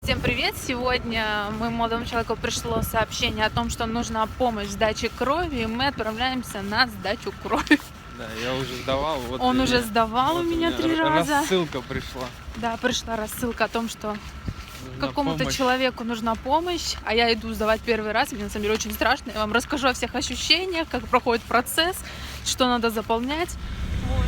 Всем привет! Сегодня моему молодому человеку пришло сообщение о том, что нужна помощь в сдаче крови, и мы отправляемся на сдачу крови. Да, я уже сдавал. Вот Он уже сдавал вот у меня 3 раза. Рассылка пришла. Да, пришла рассылка о том, что Нужна какому-то помощь. человеку нужна помощь, а я иду сдавать первый раз, мне на самом деле очень страшно. Я вам расскажу о всех ощущениях, как проходит процесс, что надо заполнять. Вот.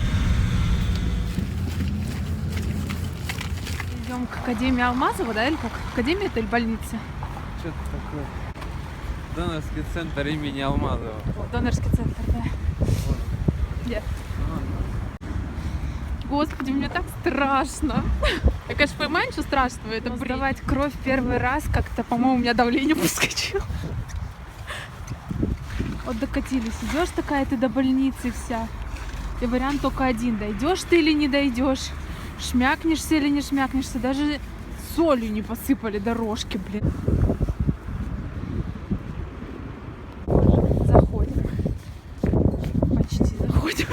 Идем к Академии Алмазова, да, или как? Академия это или больница? Что-то такое. Донорский центр имени Алмазова. Донорский центр, да. Вон. Где? Господи, мне так страшно. Я, конечно, понимаю, что страшного. Это сдавать кровь первый раз как-то, по-моему, у меня давление подскочило. Вот докатились. Идешь такая ты до больницы вся. И вариант только один. Дойдешь ты или не дойдешь. Шмякнешься или не шмякнешься. Даже солью не посыпали дорожки, блин. Заходим. Почти заходим.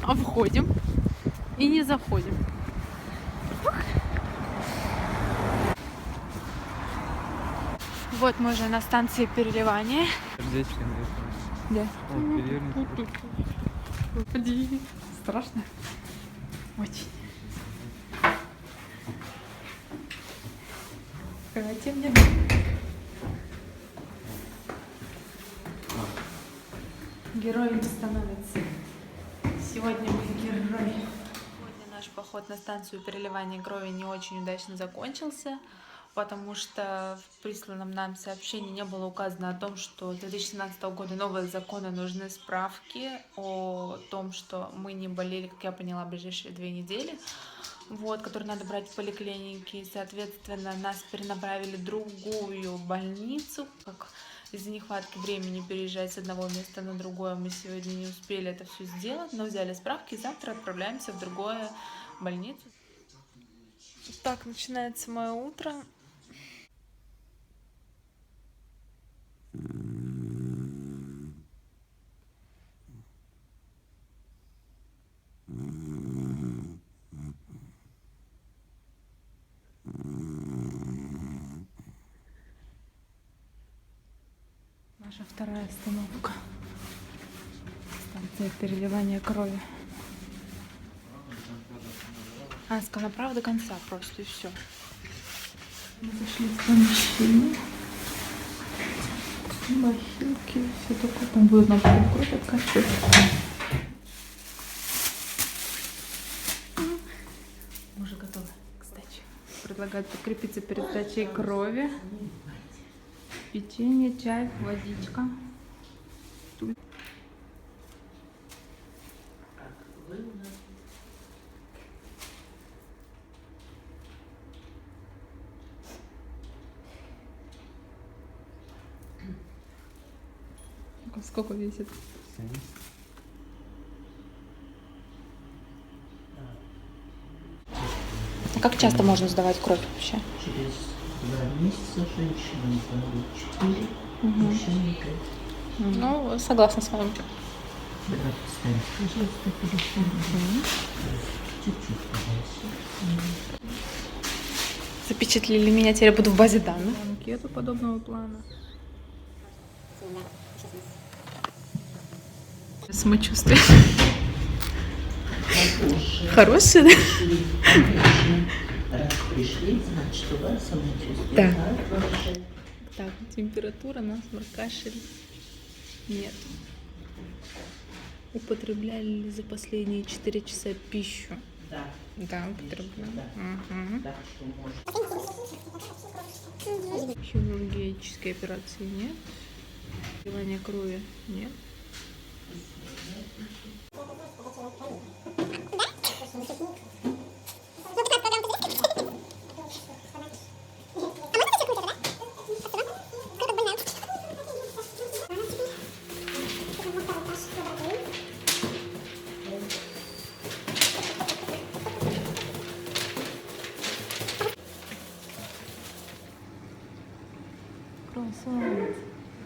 А входим. И не заходим. Вот мы уже на станции переливания. Сердечко нарисовано. Да. О, перевернись. Господи, страшно. Очень. Давайте мне. Героями становятся. Сегодня мы герои. Сегодня наш поход на станцию переливания крови не очень удачно закончился, потому что в присланном нам сообщении не было указано о том, что с 2017 года новые законы, нужны справки о том, что мы не болели, как я поняла, ближайшие 2 недели, вот, которые надо брать в поликлинике. И, соответственно, нас перенаправили в другую больницу, как из-за нехватки времени переезжать с одного места на другое. Мы сегодня не успели это все сделать, но взяли справки, и завтра отправляемся в другую больницу. Так начинается мое утро. Наша вторая остановка. Станция переливания крови. А, сказала, направо до конца просто, и все. Мы зашли в помещение. Бахилки, все такое. Там будет на кровь откачивать. Мы уже готовы к сдаче. Предлагают подкрепиться перед сдачей крови. Печенье, чай, водичка. Сколько весит? 70. А как часто можно сдавать кровь вообще? Через 2 месяца женщинам 4, мужчинам 5. Ну, согласна с вами. Давайте ставим, пожалуйста, телефон. Чуть-чуть подальше. Запечатлели меня, теперь я буду в базе данных. Анкету подобного плана. Самочувствие. Хорошее, да? Раз пришли, значит, у вас самочувствие. Да. Хорошее. Так, температура, насморк, кашель. Нет. Употребляли ли за последние 4 часа пищу? Да. Да, употребляли. Да. Так что можно. Хирургические операции нет. Переливание крови нет.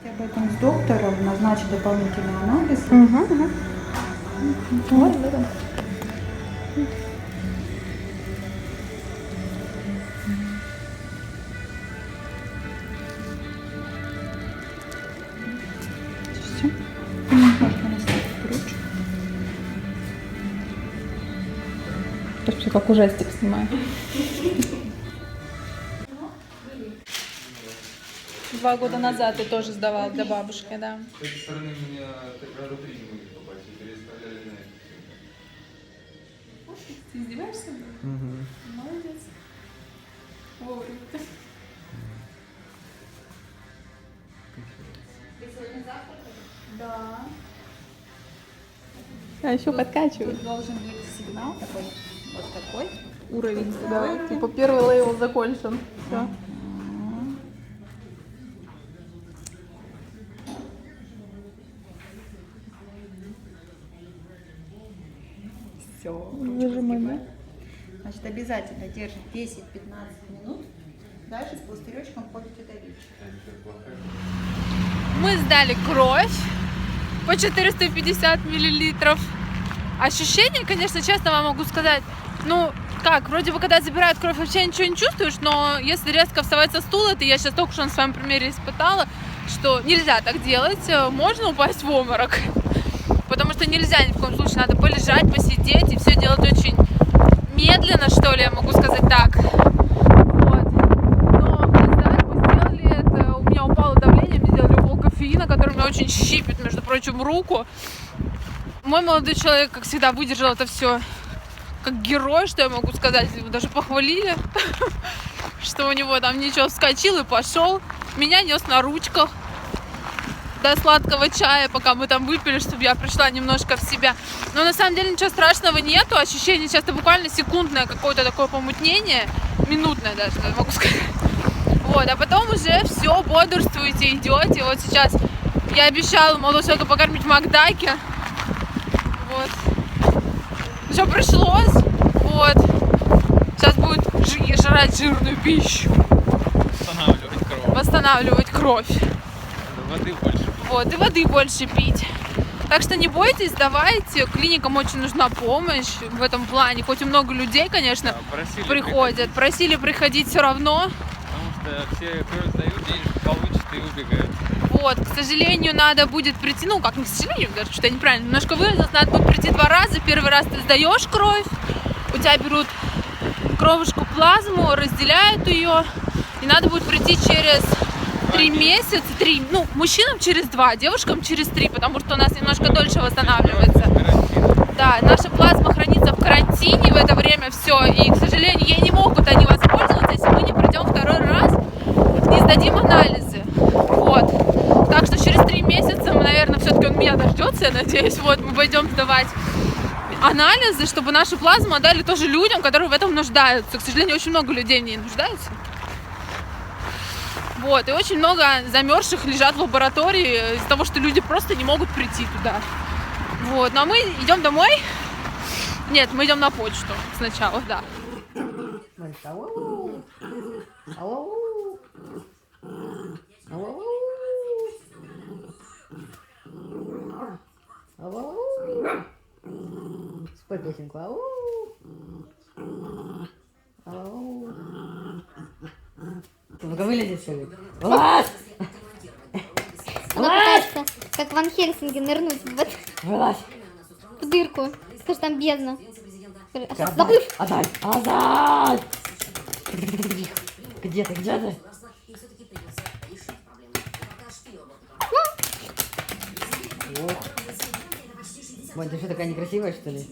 Об этом с доктором, назначить дополнительные анализы. Вот, да. вообще как ужастик снимаю. 2 года назад ты тоже сдавал для бабушки, да. С этой стороны меня так раза 3 не могли попасть, и переставляли на эту. Ты издеваешься? Молодец. Вовремя. Да. А еще подкачиваю. Должен быть сигнал такой, вот такой. Уровень, да. Типа первый левел закончен. Все. Все. Выжимай, да? Значит, обязательно держит 10-15 минут. Дальше с пластыречком ходите давить. Мы сдали кровь по 450 миллилитров. Ощущения, конечно, честно вам могу сказать, ну, как, вроде бы, когда забирают кровь, вообще ничего не чувствуешь, но если резко вставать со стула, это я сейчас только что на своем примере испытала, что нельзя так делать, можно упасть в обморок, потому что нельзя ни в коем случае, надо полежать, посидеть и все делать очень медленно, что ли, я могу сказать так. Вот. Но мы сделали это, у меня упало давление, мне сделали укол кофеина, который меня очень щипит, между прочим, руку. Мой молодой человек, как всегда, выдержал это все как герой, что я могу сказать. Его даже похвалили, что у него там ничего, вскочил и пошел. Меня нес на ручках до сладкого чая, пока мы там выпили, чтобы я пришла немножко в себя. Но на самом деле ничего страшного нету. Ощущение часто буквально секундное какое-то такое помутнение. Минутное даже, я могу сказать. Вот, а потом уже все, бодрствуете, идете. Вот сейчас я обещала молодому человеку покормить в Макдаке. Вот. Все пришлось. Вот. Сейчас будет жрать жирную пищу. Восстанавливать кровь. Восстанавливать кровь. Воды больше. Вот, и воды больше пить. Так что не бойтесь, давайте. Клиникам очень нужна помощь в этом плане. Хоть и много людей, конечно, Да, просили приходят. Просили приходить все равно. Потому что все кровь сдают, денежку получат и убегают. Вот, к сожалению, надо будет прийти, ну как не к сожалению, даже что-то я неправильно немножко выразилась, надо будет прийти 2 раза. Первый раз ты сдаешь кровь, у тебя берут кровушку плазму, разделяют ее, и надо будет прийти через 3 месяца, 3, ну, мужчинам через 2, девушкам через 3, потому что у нас немножко дольше восстанавливается. Да, наша плазма хранится в карантине в это время все, и, к сожалению, ей не могут они воспользоваться, если мы не придем 2-й раз, не сдадим анализы. Вот. Так что через 3 месяца, наверное, все-таки он меня дождется, я надеюсь. Вот, мы пойдем сдавать анализы, чтобы нашу плазму отдали тоже людям, которые в этом нуждаются. К сожалению, очень много людей в ней нуждаются. Вот, и очень много замерзших лежат в лаборатории из-за того, что люди просто не могут прийти туда. Вот, но мы идем домой. Нет, мы идем на почту сначала, да. Спой песенку. Ау. Ау. Ты ну-ка вылезешь, что ли? Вылазь! Она пытается, как Ван Хельсинге, нырнуть Вылазь! в дырку. Скажи, там бездна. Скажи, Сейчас, заплыв. Азаль! Азаль! Где ты? Где ты? Ох. Вань, ты что, такая некрасивая, что ли?